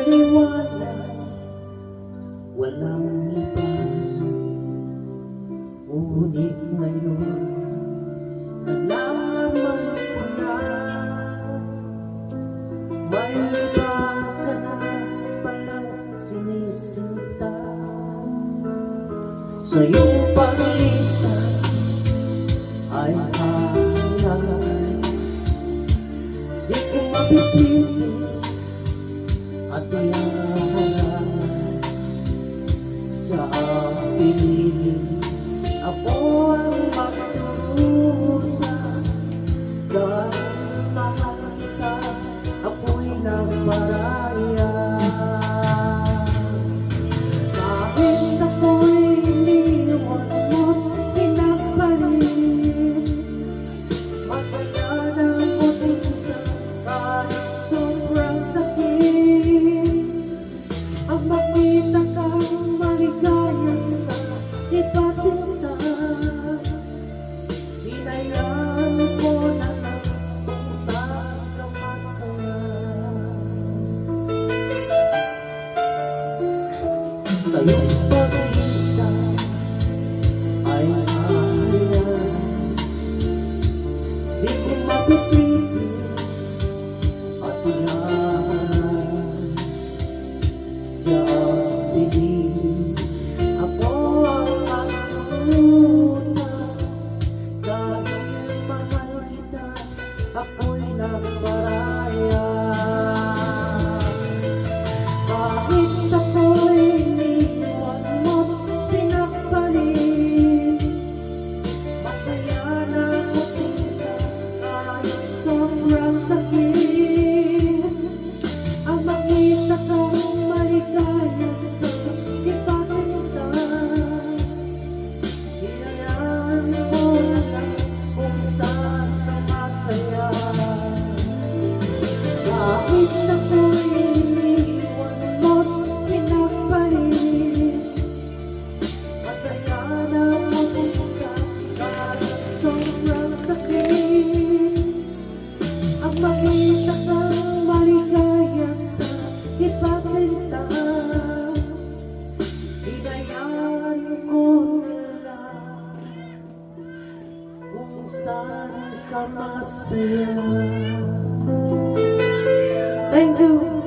maliwanag, walang iba. Ngunit ngayon nalaman ko na may iba ka na palang sinisinta. Sa iyong paglisan ay hanay, di ko mapipili at iyahan sa piling. Ako ang magdurusa dahil mahal kita, ako'y nagparaya. Kahit ako'y iniwan mo't pinagpalit, masaya na ako sinta kahit sobrang sakit. Ang makita kang maligaya sa iba sinta, hinayaan ko na lang kung saan ka masaya. Sa iyong pag-isa ay ahayan, di ko mapipigil at iyahan sa piling. Ako ang magdurusa dahil mahal kita, ako'y nagparaya. Kahit ako'y iniwan mo't pinagpalit, masaya na ako sinta kahit sobrang sakit. Ang makita kang maligaya sa iba sinta, hinayaan mo na lang kung saan ka masaya. Kahit ako'y iniwan mo't pinagpalit, masaya na ako sinta kahit sobrang sakit. Ang makita kang maligaya sa iba sinta, hinayaan ko na lang kung saan ka masaya. Thank you.